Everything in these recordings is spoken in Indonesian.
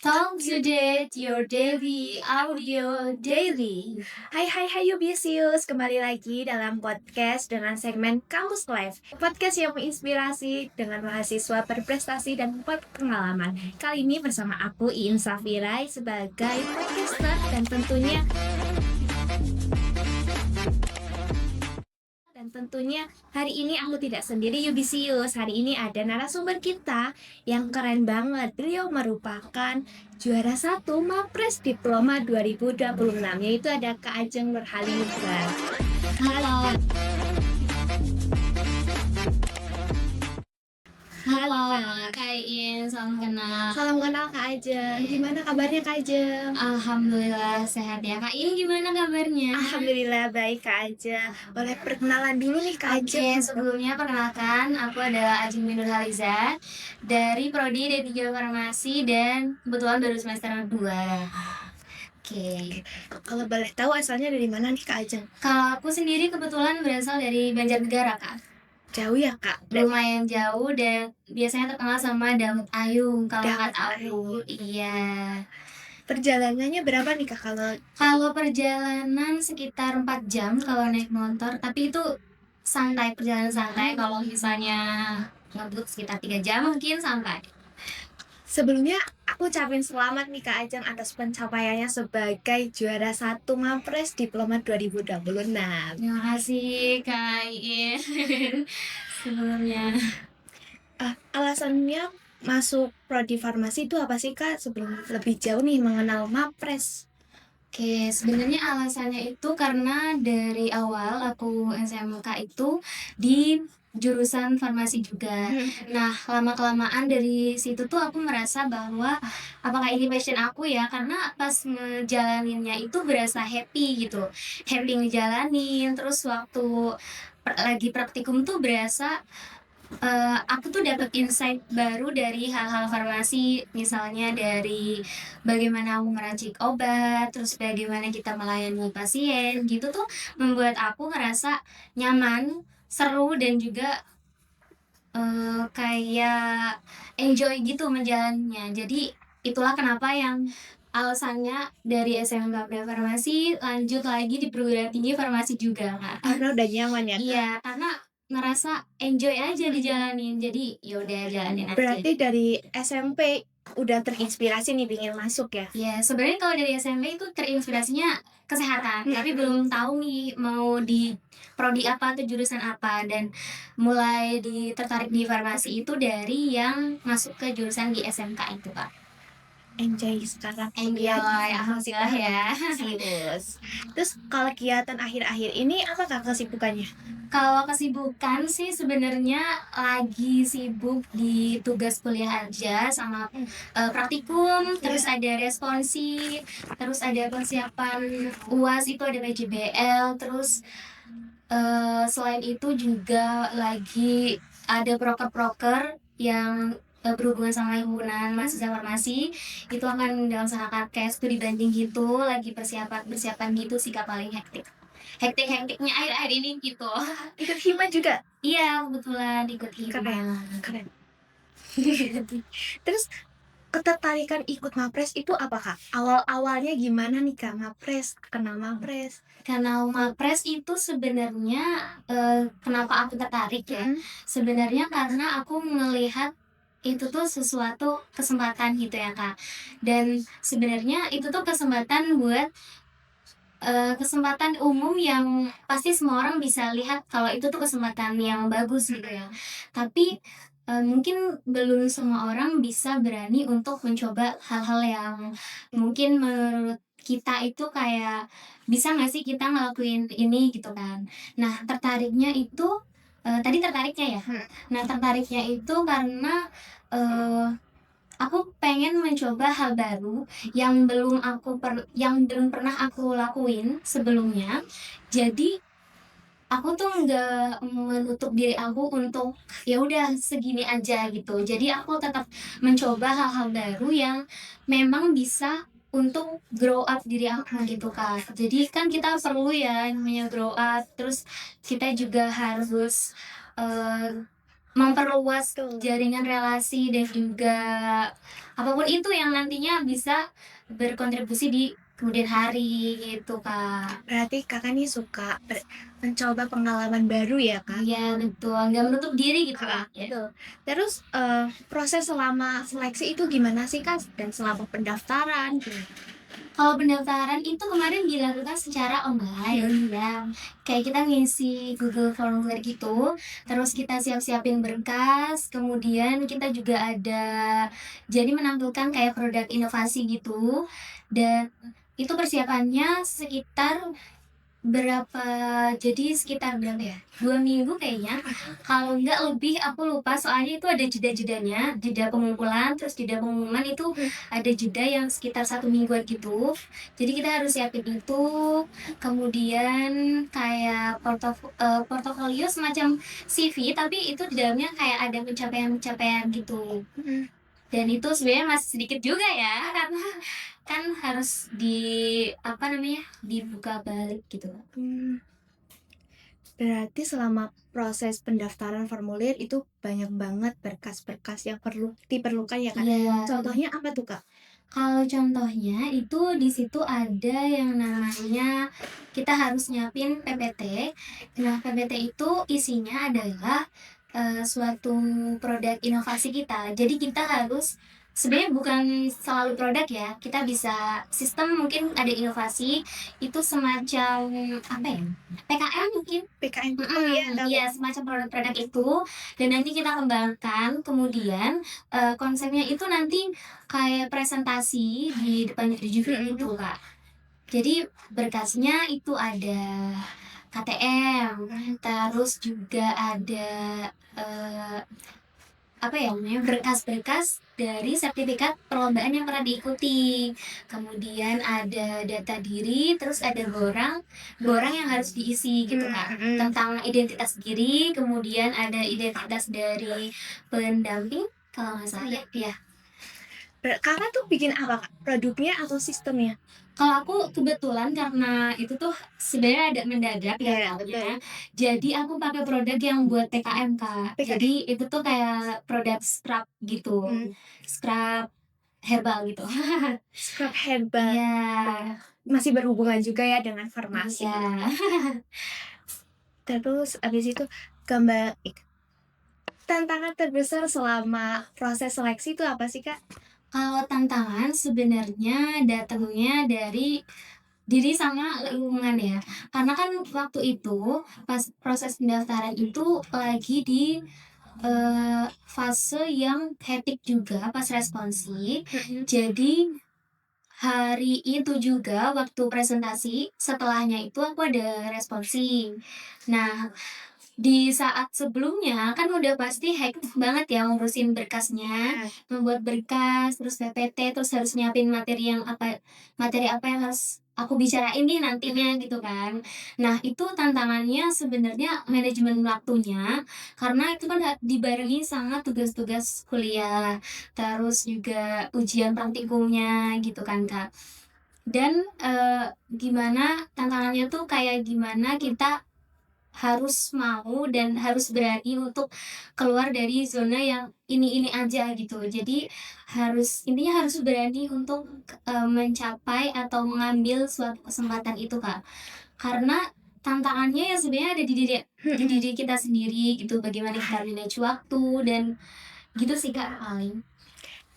Talk to Date, your daily audio daily. Hai Yubisius, kembali lagi dalam podcast dengan segmen Kampus Live. Podcast yang menginspirasi dengan mahasiswa berprestasi dan berpengalaman. Kali ini bersama aku Iin Safirai sebagai podcaster dan tentunya hari ini aku tidak sendiri Yubisius. Hari ini ada narasumber kita yang keren banget. Beliau merupakan juara 1 Mapres Diploma 2026, yaitu ada Kak Ajeng Nurhaliza. Halo. Halo, Kak Iin, salam kenal. Salam kenal Kak Ajeng. Gimana kabarnya Kak Ajeng? Alhamdulillah sehat ya. Kak Iin gimana kabarnya? Alhamdulillah baik Kak Ajeng. Boleh perkenalan dulu nih Kak Ajeng. Oke, sebelumnya perkenalkan, aku adalah Ajeng Nurhaliza dari Prodi D3 Farmasi dan kebetulan baru semester 2. Oke. Kalau boleh tahu asalnya dari mana nih Kak Ajeng? Kalau aku sendiri kebetulan berasal dari Banjarnegara, Kak. Jauh ya Kak? Lumayan jauh dan biasanya terkenal sama Dawet Ayung. Kalau Dawet nggak tahu, iya. Perjalanannya berapa nih Kak Kalau perjalanan sekitar 4 jam kalau naik motor, tapi itu santai, perjalanan santai. Kalau misalnya ngebut sekitar 3 jam mungkin santai. Sebelumnya aku ucapin selamat nih Kak Ajeng atas pencapaiannya sebagai juara 1 Mapres Diploma 2026. Terima kasih Kak Iin. Sebelumnya Alasannya masuk prodi farmasi itu apa sih Kak? Sebelum lebih jauh nih mengenal Mapres. Oke, sebenarnya alasannya itu karena dari awal aku SMK itu di jurusan farmasi juga. Nah, lama-kelamaan dari situ tuh aku merasa bahwa apakah ini passion aku ya? Karena pas ngejalaninnya itu berasa happy gitu. Happy ngejalanin, terus waktu lagi praktikum tuh berasa aku tuh dapat insight baru dari hal-hal farmasi, misalnya dari bagaimana aku meracik obat, terus bagaimana kita melayani pasien, gitu tuh membuat aku ngerasa nyaman, seru dan juga kayak enjoy gitu menjalannya. Jadi itulah kenapa yang alasannya dari SMK Farmasi lanjut lagi di perguruan tinggi farmasi juga, Kak. Karena udah nyaman ya Kak? Iya, karena ngerasa enjoy aja dijalanin, jadi yaudah jalanin aja. Berarti dari SMP udah terinspirasi nih pengen masuk ya? Ya sebenarnya kalau dari SMP itu terinspirasinya kesehatan, tapi belum tahu nih mau di prodi apa atau jurusan apa, dan mulai tertarik di farmasi itu dari yang masuk ke jurusan di SMK itu, Kak. Enjoy sekarang. Enjoy, alhamdulillah ya. Serius. Terus kalau kegiatan akhir-akhir ini apa Kak kesibukannya? Kalau kesibukan sih sebenarnya lagi sibuk di tugas kuliah aja sama praktikum, terus ada responsi, terus ada persiapan UAS, itu ada PJBL, terus selain itu juga lagi ada proker-proker yang berhubungan sama himpunan mahasiswa farmasi, itu akan dilaksanakan kayak studi banding gitu, lagi persiapan gitu sih Kak, paling hektiknya akhir-akhir ini gitu. Ikut hima juga? Iya, kebetulan ikut hima. Keren. Terus ketertarikan ikut Mapres itu apa Kak? Awal-awalnya gimana nih Kak Mapres? Kenal Mapres? Karena Mapres itu sebenarnya kenapa aku tertarik ya? Sebenarnya karena aku melihat itu tuh sesuatu kesempatan gitu ya Kak. Dan sebenarnya itu tuh kesempatan buat kesempatan umum yang pasti semua orang bisa lihat kalau itu tuh kesempatan yang bagus gitu ya. Tapi mungkin belum semua orang bisa berani untuk mencoba hal-hal yang mungkin menurut kita itu kayak bisa nggak sih kita ngelakuin ini gitu kan. Nah tertariknya itu tadi tertariknya ya. Nah tertariknya itu karena aku pengen mencoba hal baru yang belum pernah aku lakuin sebelumnya. Jadi aku tuh nggak menutup diri aku untuk ya udah segini aja gitu. Jadi aku tetap mencoba hal-hal baru yang memang bisa untuk grow up diri aku gitu Kak. Jadi kan kita perlu ya namanya grow up, terus kita juga harus, eee, memperluas Betul. jaringan relasi dan juga apapun itu yang nantinya bisa berkontribusi di kemudian hari gitu Kak. Berarti Kakak nih suka mencoba pengalaman baru ya, Kak? Iya betul, nggak menutup diri gitu Heeh, Kak ya. betul. Terus, proses selama seleksi itu gimana sih, Kak? Dan selama pendaftaran gimana? Kalau pendaftaran itu kemarin dilakukan secara online ya, kayak kita ngisi Google Formulir gitu, terus kita siapin berkas, kemudian kita juga ada jadi menampilkan kayak produk inovasi gitu, dan itu persiapannya sekitar berapa jadi sekitar berapa ya, 2 minggu kayaknya, kalau enggak lebih aku lupa soalnya itu ada jeda-jedanya, jeda pengumpulan, terus jeda pengumuman itu ada jeda yang sekitar 1 mingguan gitu. Jadi kita harus siapin itu, kemudian kayak portofolio semacam CV, tapi itu di dalamnya kayak ada pencapaian-pencapaian gitu. Mhm. Dan itu sebenarnya masih sedikit juga ya, karena kan harus apa namanya, dibuka balik gitu. Mmm, berarti selama proses pendaftaran formulir itu banyak banget berkas-berkas yang perlu diperlukan ya, Kak? Iya. Contohnya apa tuh, Kak? Kalau contohnya itu di situ ada yang namanya kita harus nyiapin PPT. Nah, PPT itu isinya adalah, suatu produk inovasi kita. Jadi kita harus sebenarnya bukan selalu produk ya, kita bisa sistem mungkin ada inovasi, itu semacam apa ya, PKM mungkin? PKN? Oh iya, Mhm, tahu. iya semacam produk-produk itu dan nanti kita kembangkan kemudian, konsepnya itu nanti kayak presentasi di depan juri gitu, Kak. Jadi berkasnya itu ada KTM, terus juga ada, eee, apa ya namanya, berkas-berkas dari sertifikat perlombaan yang pernah diikuti. Kemudian ada data diri, terus ada borang, borang yang harus diisi gitu, Kak. Mhm. Tentang identitas diri, kemudian ada identitas dari pendamping, kalau nggak salah ya, iya. Kakak tuh bikin apa, Kak? Produknya atau sistemnya? Kalau aku kebetulan karena itu tuh sebenarnya agak mendadak ya Iya, Kak, betul. jadi aku pakai produk yang buat TKM, Kak. PKN? Jadi itu tuh kayak produk scrub gitu, Mmm, scrub herbal gitu. scrub herbal. Iya, Masih berhubungan juga ya dengan farmasi. iya. Terus abis itu gambar tantangan terbesar selama proses seleksi itu apa sih, Kak? Kalau tantangan sebenarnya datangnya dari diri sama lingkungan ya. Karena kan waktu itu pas proses pendaftaran itu lagi di fase yang hectic juga pas responsi. Mhm. Jadi, hari itu juga waktu presentasi, setelahnya itu aku ada responsi. Nah, di saat sebelumnya kan udah pasti hektik banget ya ngurusin berkasnya, membuat berkas, terus PPT, terus harus nyiapin materi apa yang harus aku bicarain nih nantinya gitu kan. Nah, itu tantangannya sebenarnya manajemen waktunya, karena itu kan dibarengi sama tugas-tugas kuliah, terus juga ujian praktikumnya gitu kan, Kak. Dan, gimana tantangannya tuh kayak gimana kita harus mau dan harus berani untuk keluar dari zona yang ini aja gitu. Jadi intinya harus berani untuk, mencapai atau mengambil suatu kesempatan itu, Kak. Karena tantangannya ya sebenarnya ada di Mhm. diri kita sendiri gitu, bagaimana kita manage waktu dan gitu sih, Kak, paling.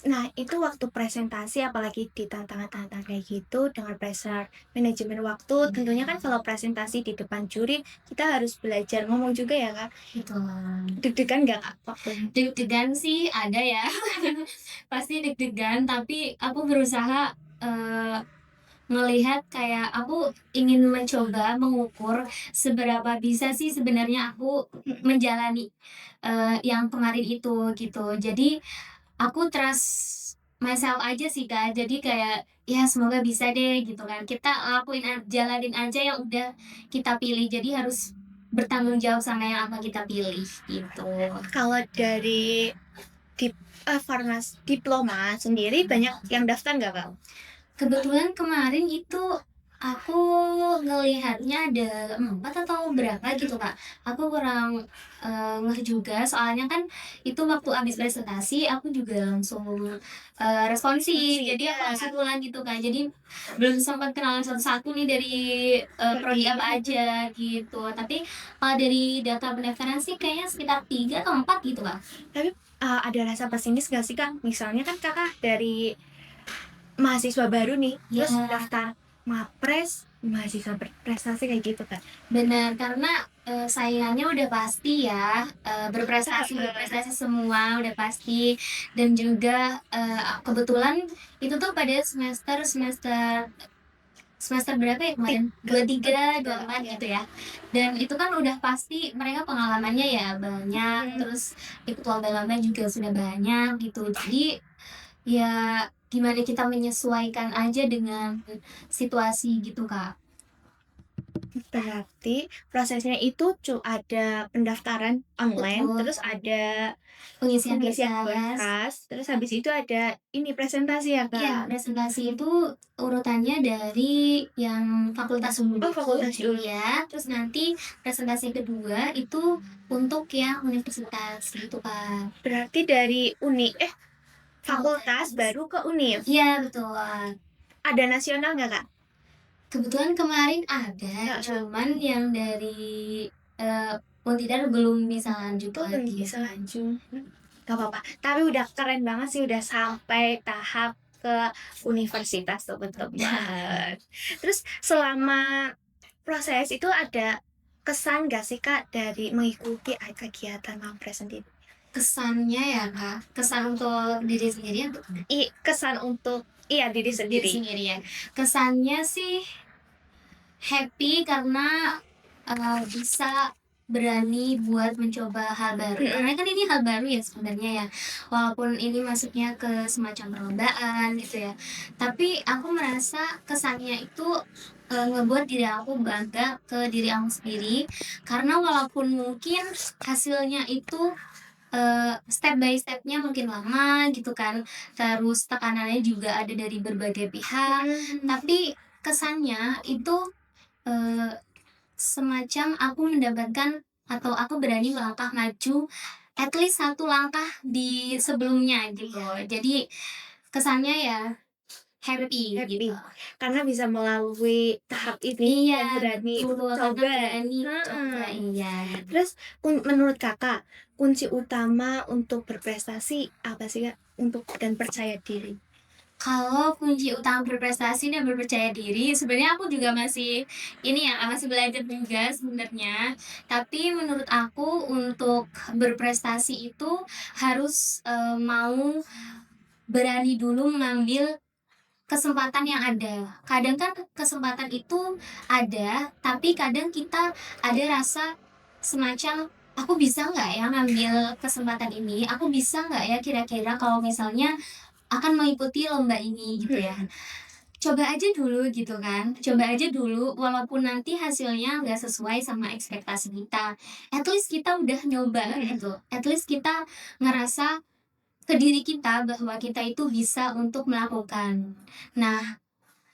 Nah, itu waktu presentasi apalagi di tantangan-tantangan kayak gitu dengan pressure manajemen waktu, tentunya kan kalau presentasi di depan juri, kita harus belajar ngomong juga ya, Kak. Gitu. Deg-degan nggak, Kak, waktunya? Deg-degan sih ada ya, pasti deg-degan, tapi aku berusaha, eee, ngelihat kayak aku ingin mencoba mengukur seberapa bisa sih sebenarnya aku menjalani, yang kemarin itu, gitu. Jadi aku trust myself aja sih, Kak. Jadi kayak, ya semoga bisa deh gitu kan. Kita jalanin aja yang udah kita pilih. Jadi harus bertanggung jawab sama yang apa kita pilih, gitu. Kalau dari farmas diploma sendiri banyak yang daftar nggak, Kak? Kebetulan kemarin itu aku ngelihatnya ada 4 atau berapa gitu, Kak. Aku kurang, ngeh juga soalnya kan itu waktu habis presentasi aku juga langsung, responsif. Jadi aku langsung pulang gitu, Kak. Jadi belum sempat kenalan satu-satu nih dari, prodi apa aja gitu. Tapi kalau dari data pendaftaran sih kayaknya sekitar 3 atau 4 gitu, Kak. Tapi ada rasa pesimis gak sih Kak? Misalnya kan Kakak dari mahasiswa baru nih, Ya. terus daftar Mapres, mahasiswa berprestasi kayak gitu kan. Benar, karena, saingannya udah pasti ya, berprestasi berprestasi semua udah pasti dan juga, kebetulan itu tuh pada semester semester semester berapa ya kemarin? 23, 24 gitu ya. Dan itu kan udah pasti mereka pengalamannya ya banyak, terus ikut lomba-lomba juga sudah banyak gitu. Jadi, ya gimana kita menyesuaikan aja dengan situasi gitu, Kak. Berarti prosesnya itu ada pendaftaran online, Betul. terus ada Pengisian pengisian berkas. berkas, terus habis itu ada ini presentasi ya Iya, Kak? presentasi itu urutannya dari yang fakultas dulu. Oh fakultas dulu. Ya, terus nanti presentasi kedua itu untuk yang universitas gitu, Kak. Berarti dari fakultas baru ke univ. Iya, betul. Ada nasional nggak Kak? Kebetulan kemarin ada, cuman yang dari, Untidar belum bisa lanjut lagi. Bisa lanjut. Gak apa-apa. Tapi udah keren banget sih, udah sampai tahap ke universitas tuh betul banget. Terus selama proses itu ada kesan gak sih Kak dari mengikuti kegiatan Mampres sendiri? Kesannya ya, Kak, kesan untuk diri sendiri atau Kesan untuk diri diri sendiri. sendiri ya? Kesannya sih happy karena, bisa berani buat mencoba hal baru. Karena kan ini hal baru ya sebenarnya ya, walaupun ini masuknya ke semacam perlombaan gitu ya, tapi aku merasa kesannya itu, ngebuat diri aku bangga ke diri aku sendiri, karena walaupun mungkin hasilnya itu, step by step-nya mungkin lama gitu kan, terus tekanannya juga ada dari berbagai pihak, tapi kesannya itu Eee, semacam aku mendapatkan atau aku berani melangkah maju at least satu langkah di sebelumnya gitu. Jadi kesannya ya happy Happy. gitu. Karena bisa melalui tahap ini Iya, dan berani betul, karena coba. berani coba, iya. Terus menurut Kakak, kunci utama untuk berprestasi apa sih Kak? Untuk dan percaya diri. Kalau kunci utama berprestasi dan berpercaya diri, sebenarnya aku juga masih ini ya, masih belajar juga sebenarnya. Tapi menurut aku untuk berprestasi itu harus, mau berani dulu mengambil kesempatan yang ada. Kadang kan kesempatan itu ada, tapi kadang kita ada rasa semacam, "Aku bisa nggak ya ngambil kesempatan ini? Aku bisa nggak ya kira-kira kalau misalnya akan mengikuti lomba ini?" Gitu ya. Coba aja dulu gitu kan, coba aja dulu walaupun nanti hasilnya nggak sesuai sama ekspektasi kita, at least kita udah nyoba gitu, at least kita ngerasa ke diri kita bahwa kita itu bisa untuk melakukan. Nah,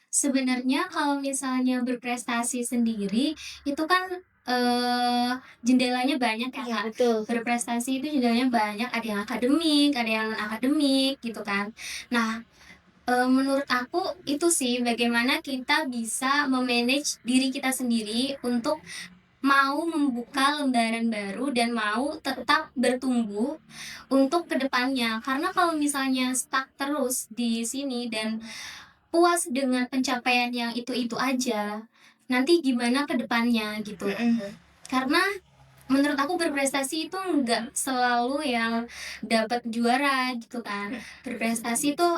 sebenarnya kalau misalnya berprestasi sendiri, itu kan, jendelanya banyak ya, Iya Kak. betul. Berprestasi itu jendelanya banyak, ada yang akademik, ada yang non-akademik, gitu kan. Nah, menurut aku itu sih bagaimana kita bisa me-manage diri kita sendiri untuk mau membuka lembaran baru dan mau tetap bertumbuh untuk kedepannya. Karena kalau misalnya stuck terus di sini dan puas dengan pencapaian yang itu-itu aja, nanti gimana ke depannya gitu. Karena menurut aku berprestasi itu nggak selalu yang dapat juara gitu kan. Berprestasi itu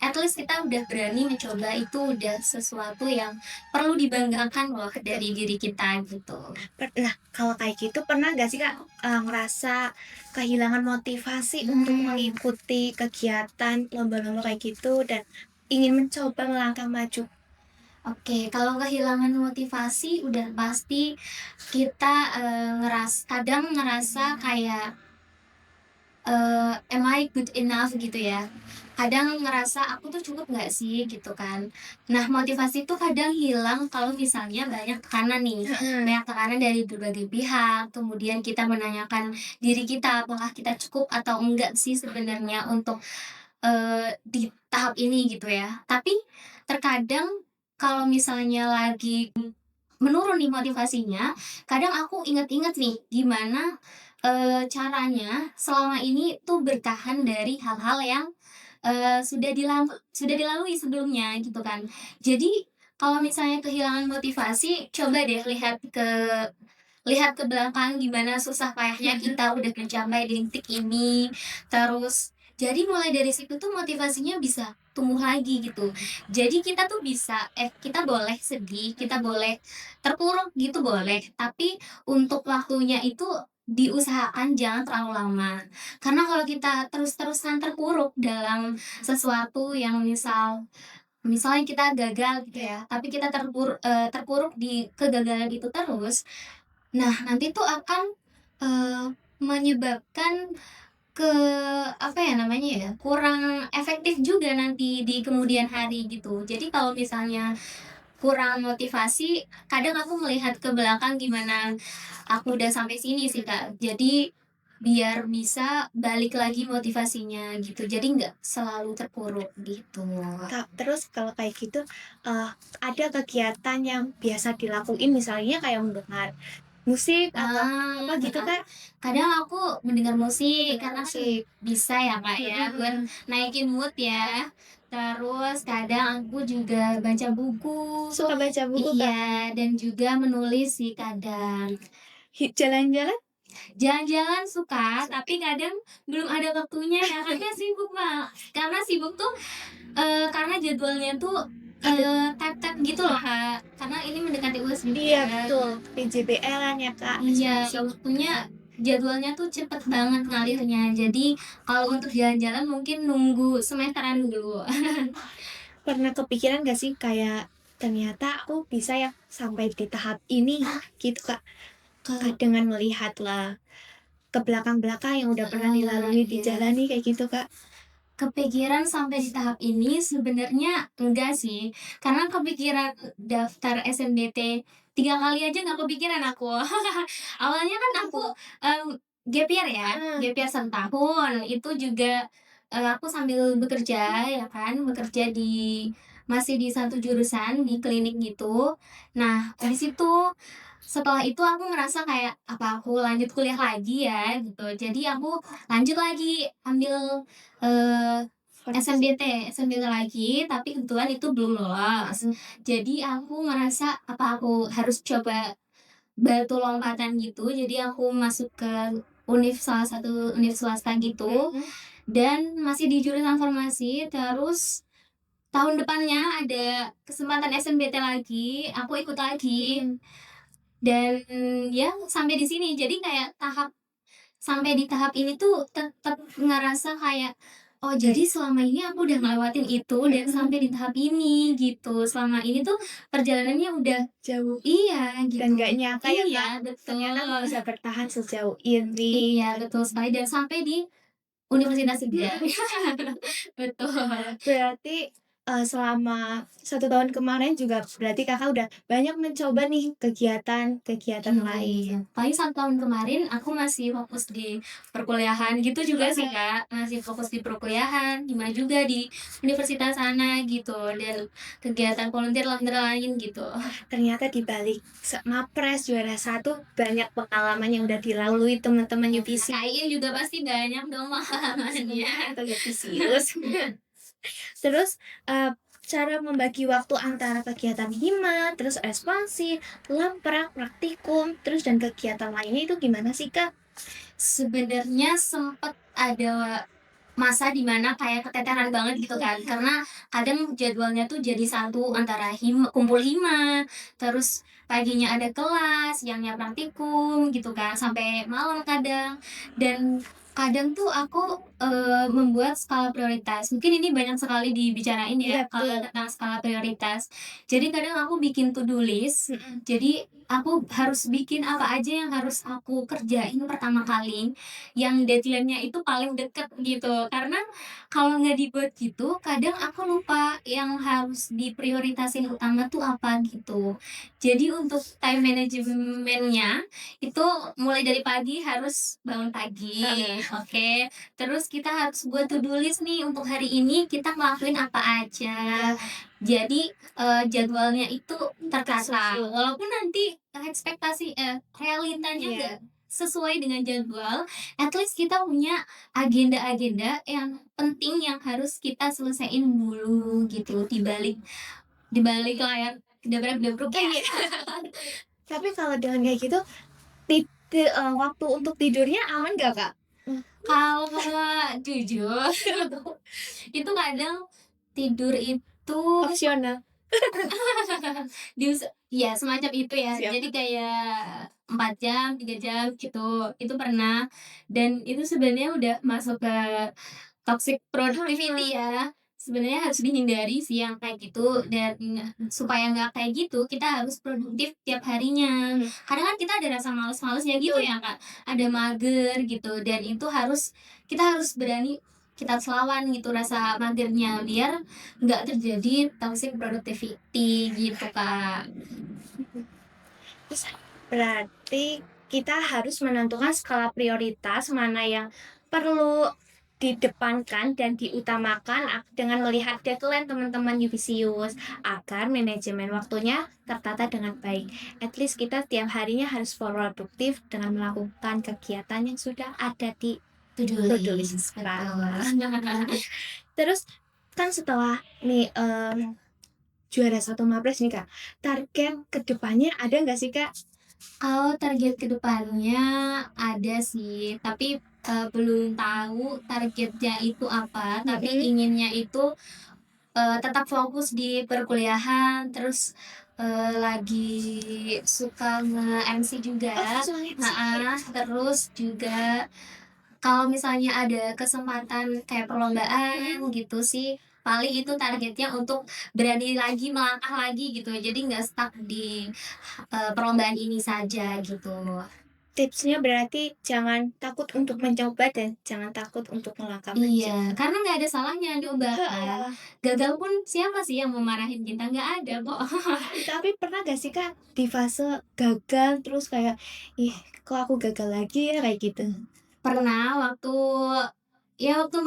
at least kita udah berani mencoba, itu udah sesuatu yang perlu dibanggakan loh dari diri kita gitu. Nah, kalau kayak gitu pernah gak sih Kak ngerasa kehilangan motivasi untuk mengikuti kegiatan lomba-lomba kayak gitu dan ingin mencoba melangkah maju? Oke, kalau kehilangan motivasi udah pasti kita, kadang ngerasa kayak am I good enough gitu ya. Kadang ngerasa aku tuh cukup nggak sih gitu kan. Nah motivasi tuh kadang hilang kalau misalnya banyak tekanan nih, Heeh. banyak tekanan dari berbagai pihak, kemudian kita menanyakan diri kita apakah kita cukup atau enggak sih sebenarnya untuk, di tahap ini gitu ya. Tapi terkadang kalau misalnya lagi menurun nih motivasinya, kadang aku inget-inget nih gimana, caranya selama ini tuh bertahan dari hal-hal yang, sudah dilalui sebelumnya gitu kan. Jadi kalau misalnya kehilangan motivasi, coba deh lihat ke belakang gimana susah payahnya kita udah mencapai di titik ini, terus jadi mulai dari situ tuh motivasinya bisa tumbuh lagi gitu. Jadi kita tuh bisa kita boleh sedih, kita boleh terpuruk gitu boleh, tapi untuk waktunya itu diusahakan jangan terlalu lama. Karena kalau kita terus-terusan terpuruk dalam sesuatu yang misalnya kita gagal gitu ya, tapi kita terpuruk di kegagalan itu terus, nah, nanti tuh akan, eee, menyebabkan ke apa ya namanya ya, kurang efektif juga nanti di kemudian hari gitu. Jadi kalau misalnya kurang motivasi, kadang aku melihat ke belakang gimana aku udah sampai sini sih, Kak. Jadi biar bisa balik lagi motivasinya gitu, jadi nggak selalu terpuruk gitu. Kak, terus kalau kayak gitu, eee, ada kegiatan yang biasa dilakuin misalnya kayak mendengar musik atau apa gitu, Heeh. Kak? Kadang aku mendengar musik Mendengar karena musik. bisa ya, Kak, ya, buat Mhm. naikin mood ya. Terus kadang aku juga baca buku, Suka baca buku, Kak? iya, dan juga menulis sih kadang. Jalan-jalan? Jalan-jalan suka, tapi kadang belum ada waktunya ya, karena sibuk, Kak. Karena sibuk tuh, karena jadwalnya tuh, Padat. tepet gitu loh, Kak. Karena ini mendekati UAS Iya juga. betul, PJBL-an ya, Kak, Iya, ekspansi. waktunya jadwalnya tuh cepet banget ngalirnya. Jadi kalau untuk jalan-jalan mungkin nunggu semesteran dulu. Pernah kepikiran gak sih kayak, ternyata aku bisa ya sampai di tahap ini gitu, Kak? Kalau Dengan melihatlah ke belakang-belakang yang udah pernah dilalui, iya. dijalani kayak gitu, Kak. Kepikiran sampai di tahap ini sebenarnya enggak sih, karena kepikiran daftar SNBT 3 kali aja nggak kepikiran aku. Awalnya kan aku, gap year ya, Heeh. gap year setahun, itu juga, aku sambil bekerja ya kan, bekerja masih di satu jurusan di klinik gitu. Nah, dari situ setelah itu aku ngerasa kayak, "Apa aku lanjut kuliah lagi ya?" Gitu. Jadi aku lanjut lagi ambil Farmasi. SNBT lagi, tapi kebetulan itu belum lolos. Jadi aku ngerasa, apa aku harus coba batu lompatan gitu, jadi aku masuk ke salah satu univ swasta gitu, Mhm. dan masih di jurusan farmasi, terus tahun depannya ada kesempatan SNBT lagi, aku ikut lagi, Mhm. dan ya sampai di sini. Jadi kayak sampai di tahap ini tuh tetap ngerasa kayak, "Oh jadi Oke. selama ini aku udah ngelewatin itu dan Mhm. sampai di tahap ini," gitu. Selama ini tuh perjalanannya udah Jauh iya dan gitu. gak nyangka ya, Kak, Iya ternyata aku betul. bisa bertahan sejauh ini. Iya betul sekali dan sampai di universitas juga. Mhm. Betul. Berarti, selama 1 tahun kemarin juga berarti Kakak udah banyak mencoba nih kegiatan-kegiatan Iya iya. lain. Paling 1 tahun kemarin aku masih fokus di perkuliahan gitu juga sih, Heeh. Kak. Masih fokus di perkuliahan, gimana juga di universitas sana gitu, dan kegiatan volunteer lain gitu. Ternyata di balik Mapres juara satu banyak pengalaman yang udah dilalui teman-teman UPC. Kayaknya juga pasti banyak dong Semua pengalamannya. atau UPSius. Terus, cara membagi waktu antara kegiatan hima, terus responsif, lamprak, praktikum, terus dan kegiatan lainnya itu gimana sih, Kak? Sebenarnya sempet ada masa di mana kayak keteteran banget gitu kan, karena kadang jadwalnya tuh jadi satu antara kumpul hima, terus paginya ada kelas, siangnya praktikum gitu kan, sampai malam kadang. Dan Kadang tuh aku, membuat skala prioritas. Mungkin ini banyak sekali dibicarain ya, Iya kalau betul. tentang skala prioritas. Jadi kadang aku bikin to do list, Mhm. jadi aku harus bikin apa aja yang harus aku kerjain pertama kali, yang deadline-nya itu paling deket gitu. Karena kalau nggak dibuat gitu, kadang aku lupa yang harus diprioritasin utama tuh apa gitu. Jadi untuk time management-nya itu mulai dari pagi harus bangun pagi, Heeh. oke. Terus kita harus buat to do list nih untuk hari ini kita ngelakuin apa aja. Iya, Jadi, jadwalnya itu tertata. tersusun. Walaupun nanti realitanya Iya. nggak sesuai dengan jadwal, at least kita punya agenda-agenda yang penting yang harus kita selesaiin dulu gitu, di balik layar dabrak-dabruk ya. Iya. Tapi kalau dengan kayak gitu, waktu untuk tidurnya aman nggak, Kak? Kalau jujur itu kadang tidur itu Opsional. ya semacam itu ya. Siap. Jadi kayak 4 jam, 3 jam gitu, itu pernah. Dan itu sebenarnya udah masuk ke toxic productivity ya. Sebenarnya harus dihindari sih yang kayak gitu dan supaya nggak kayak gitu, kita harus produktif tiap harinya. Mhm. Kadang kan kita ada rasa males-malesnya gitu Betul. ya, Kak, ada mager gitu dan itu kita harus berani kita harus lawan gitu rasa magernya biar nggak terjadi toxic productivity gitu, Kak. Terus berarti kita harus menentukan skala prioritas mana yang perlu didepankan dan diutamakan dengan melihat deadline teman-teman Yuvisius agar manajemen waktunya tertata dengan baik. At least kita tiap harinya harus produktif dengan melakukan kegiatan yang sudah ada di To-do to-do list list, kita. betul. Terus kan setelah nih juara satu Mapres nih Kak, target kedepannya ada nggak sih Kak? Kalau target ke depannya ada sih, tapi, belum tahu targetnya itu apa, tapi Mhm. inginnya itu, tetap fokus di perkuliahan, terus, lagi suka nge-MC Oh, juga, langsung MC. heeh, terus juga kalau misalnya ada kesempatan kayak perlombaan Mhm. gitu sih, paling itu targetnya untuk berani lagi melangkah lagi gitu, jadi nggak stuck di, perlombaan ini saja gitu. Tipsnya berarti jangan takut untuk mencoba dan jangan takut untuk melangkah Iya, maju. karena nggak ada salahnya nyoba kan. Heeh. Gagal pun siapa sih yang mau marahin kita? Nggak ada kok. Tapi pernah gak sih Kak di fase gagal terus kayak, ih kok aku gagal lagi ya kayak gitu? Pernah waktu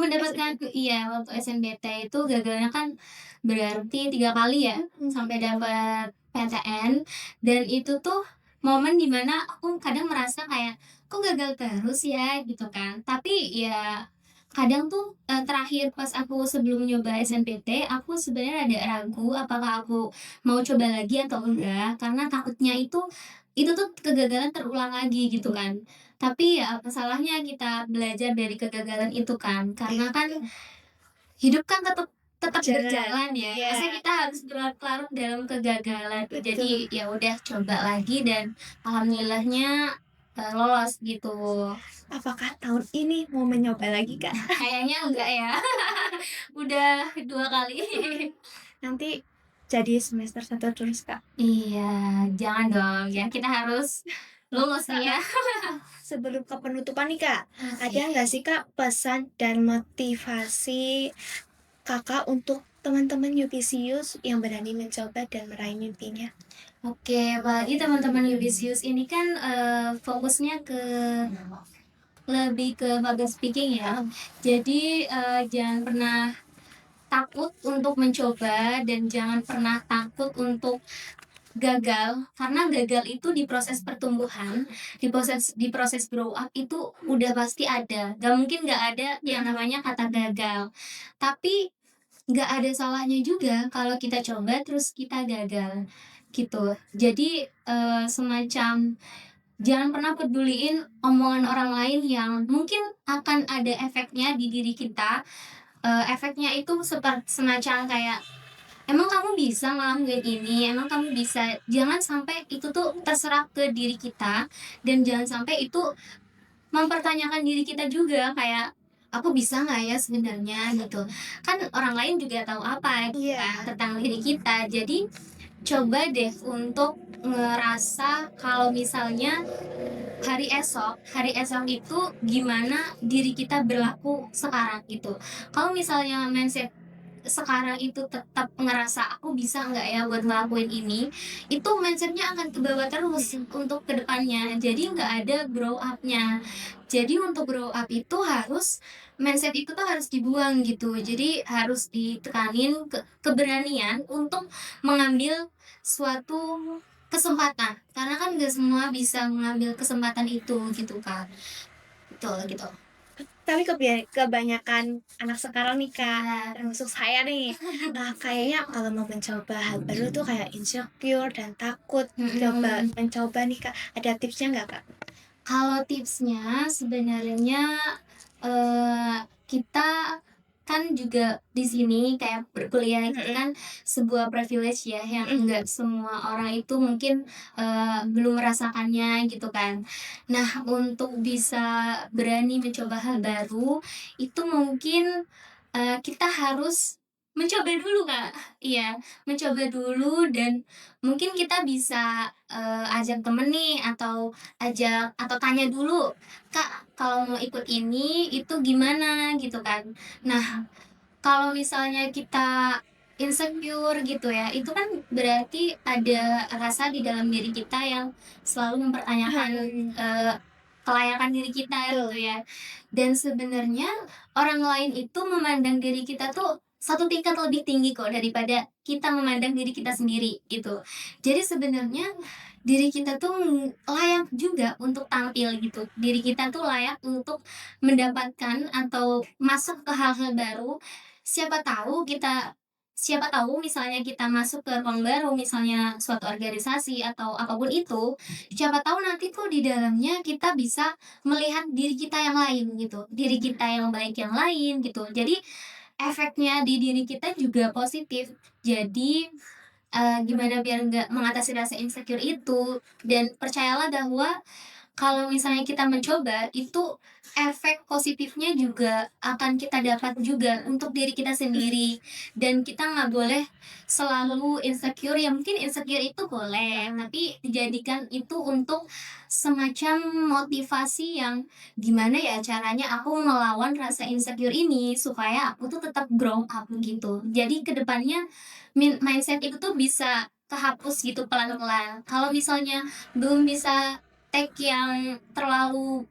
mendapatkan SNM. waktu SNBT itu gagalnya kan berarti 3 kali ya, Mhm. sampai dapat PTN dan itu tuh momen dimana aku kadang merasa kayak, "Kok gagal terus ya?" Gitu kan. Tapi ya kadang tuh, terakhir pas aku sebelum nyoba SNPT, aku sebenarnya ada ragu apakah aku mau coba lagi atau enggak, karena takutnya itu tuh kegagalan terulang lagi gitu kan. Tapi ya apa salahnya kita belajar dari kegagalan itu kan, karena kan hidup kan tetap tetap Jalan. berjalan ya, Iya, masa kita harus berlarut-larut dalam kegagalan. betul. Jadi ya udah coba lagi dan alhamdulillahnya, lolos gitu. Apakah tahun ini mau mencoba lagi Kak? Kayaknya enggak ya, udah 2 kali. Nanti jadi semester satu terus Kak. Iya, jangan dong ya, kita harus lulus nih ya. Sebelum ke penutupan nih Kak, ada Oke. nggak sih Kak pesan dan motivasi Kakak untuk teman-teman Yubisius yang berani mencoba dan meraih mimpinya? Oke, apalagi teman-teman Yudisius ini kan, fokusnya lebih ke public speaking ya. Jadi, jangan pernah takut untuk mencoba dan jangan pernah takut untuk gagal, karena gagal itu di proses pertumbuhan, di proses grow up itu udah pasti ada, gak mungkin nggak ada yang namanya kata gagal. Tapi nggak ada salahnya juga kalau kita coba terus kita gagal, gitu. Jadi, semacam jangan pernah peduliin omongan orang lain yang mungkin akan ada efeknya di diri kita, efeknya itu semacam kayak, "Emang kamu bisa ngelakuin ini? Emang kamu bisa?" Jangan sampai itu tuh terserap ke diri kita dan jangan sampai itu mempertanyakan diri kita juga kayak, "Aku bisa nggak ya sebenarnya?" Gitu. Kan orang lain juga tahu apa gitu Iya. kan tentang diri kita. Jadi coba deh untuk ngerasa kalau misalnya hari esok itu gimana diri kita berlaku sekarang gitu. Kalau misalnya mindset sekarang itu tetap ngerasa aku bisa nggak ya buat ngelakuin ini, itu mindsetnya akan kebawa terus untuk kedepannya. Jadi nggak ada grow up-nya. Jadi untuk grow up itu harus mindset itu tuh harus dibuang gitu. Jadi harus ditekanin keberanian untuk mengambil suatu kesempatan. Karena kan nggak semua bisa mengambil kesempatan itu gitu kan. Betul gitu. Tapi kebanyakan anak sekarang nih Kak, Iya. termasuk saya nih, kayaknya kalau mau mencoba hal baru tuh kayak insecure dan takut. Coba Mm-mm. mencoba nih Kak, ada tipsnya nggak Kak? Kalau tipsnya sebenarnya, kita kan juga di sini kayak berkuliah itu kan sebuah privilege ya yang enggak semua orang itu mungkin, belum merasakannya gitu kan. Nah, untuk bisa berani mencoba hal baru itu mungkin, kita harus mencoba dulu, Kak. Iya, mencoba dulu dan mungkin kita bisa, ajak temen nih atau tanya dulu, "Kak, kalau mau ikut ini, itu gimana?" Gitu kan. Nah, kalau misalnya kita insecure gitu ya, itu kan berarti ada rasa di dalam diri kita yang selalu mempertanyakan, kelayakan diri kita gitu Betul. ya. Dan sebenarnya orang lain itu memandang diri kita tuh satu tingkat lebih tinggi kok daripada kita memandang diri kita sendiri gitu. Jadi sebenarnya diri kita tuh layak juga untuk tampil gitu. Diri kita tuh layak untuk mendapatkan atau masuk ke hal-hal baru. Siapa tahu kita siapa tahu misalnya kita masuk ke ruang baru, misalnya suatu organisasi atau apapun itu, siapa tahu nanti tuh di dalamnya kita bisa melihat diri kita yang lain gitu, diri kita yang baik yang lain gitu. Jadi efeknya di diri kita juga positif. Jadi gimana biar nggak mengatasi rasa insecure itu, dan percayalah bahwa kalau misalnya kita mencoba, itu efek positifnya juga akan kita dapat juga untuk diri kita sendiri. Dan kita nggak boleh selalu insecure, ya mungkin insecure itu boleh, tapi dijadikan itu untuk semacam motivasi yang gimana ya caranya aku melawan rasa insecure ini supaya aku tuh tetap grow up gitu. Jadi kedepannya mindset itu tuh bisa kehapus gitu pelan-pelan. Kalau misalnya belum bisa take yang terlalu,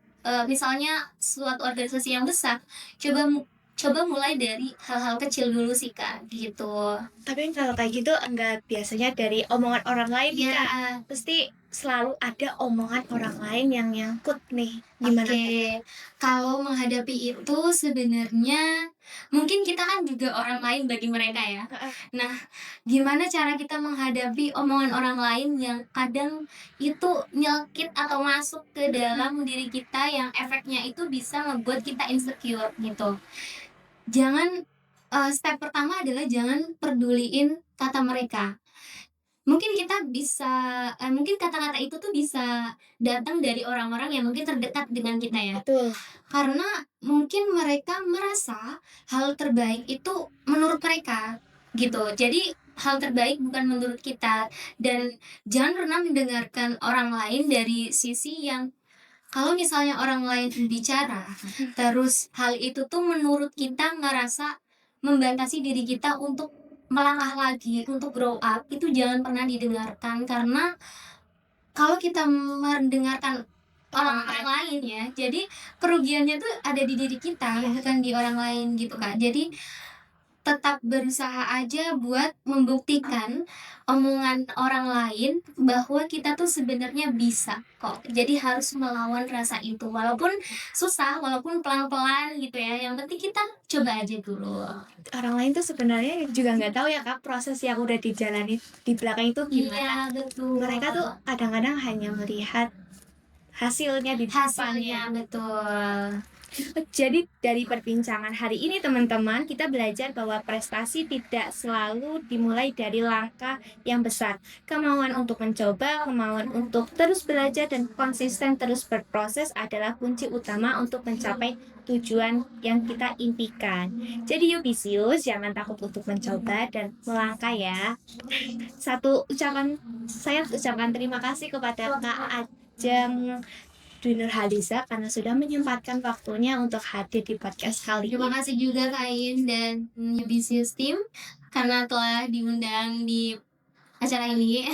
misalnya suatu organisasi yang besar, coba mulai dari hal-hal kecil dulu sih, Kak, gitu. Tapi kalau kayak gitu enggak biasanya dari omongan orang lain nih Iya, Kak, pasti selalu ada omongan orang lain yang nyangkut nih. Gimana oke. Kak? Kalau menghadapi itu sebenarnya mungkin kita kan juga orang lain bagi mereka ya. Heeh. Nah, gimana cara kita menghadapi omongan orang lain yang kadang itu nyelkit atau masuk ke dalam diri kita yang efeknya itu bisa membuat kita insecure gitu. Jangan, step pertama adalah jangan peduliin kata mereka. Mungkin kata-kata itu tuh bisa datang dari orang-orang yang mungkin terdekat dengan kita ya. Betul. Karena mungkin mereka merasa hal terbaik itu menurut mereka, gitu. Jadi hal terbaik bukan menurut kita, dan jangan pernah mendengarkan orang lain dari sisi yang kalau misalnya orang lain bicara, terus hal itu tuh menurut kita ngerasa membatasi diri kita untuk melangkah lagi, untuk grow up, itu jangan pernah didengarkan. Karena kalau kita mendengarkan orang lain ya, jadi kerugiannya tuh ada di diri kita, bukan di orang lain gitu, Kak. Jadi tetap berusaha aja buat membuktikan omongan orang lain bahwa kita tuh sebenarnya bisa kok. Jadi harus melawan rasa itu, walaupun susah, walaupun pelan-pelan gitu ya, yang penting kita coba aja dulu. Orang lain tuh sebenarnya juga nggak tahu ya Kak, proses yang udah dijalani di belakang itu Iya, gimana. betul. Mereka tuh kadang-kadang hanya melihat hasilnya di depannya. Hasilnya, betul. Jadi dari perbincangan hari ini teman-teman, kita belajar bahwa prestasi tidak selalu dimulai dari langkah yang besar. Kemauan untuk mencoba, kemauan untuk terus belajar dan konsisten terus berproses adalah kunci utama untuk mencapai tujuan yang kita impikan. Jadi Yubisius, jangan takut untuk mencoba dan melangkah ya. Saya ucapkan terima kasih kepada Kak Ajeng Dwi Nurhaliza karena sudah menyempatkan waktunya untuk hadir di podcast kali Terima ini. kasih juga Kak Ain dan Ubisius Team karena telah diundang di acara ini.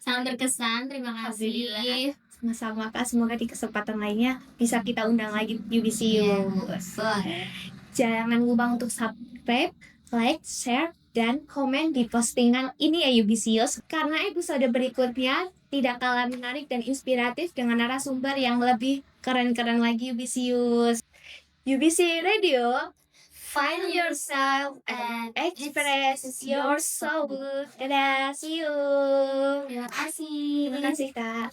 Sangat terkesan, terima kasih. Alhamdulillah. Sama-sama Kak, semoga di kesempatan lainnya bisa kita undang lagi Yubisius. Boleh. Jangan lupa untuk subscribe, like, share, dan komen di postingan ini ya Yubisius, karena episode berikutnya tidak kalah menarik dan inspiratif dengan narasumber yang lebih keren-keren lagi Yubisius. UBC Radio, Find yourself and express your soul. Dadah, see you. Terima kasih. Terima kasih Kak.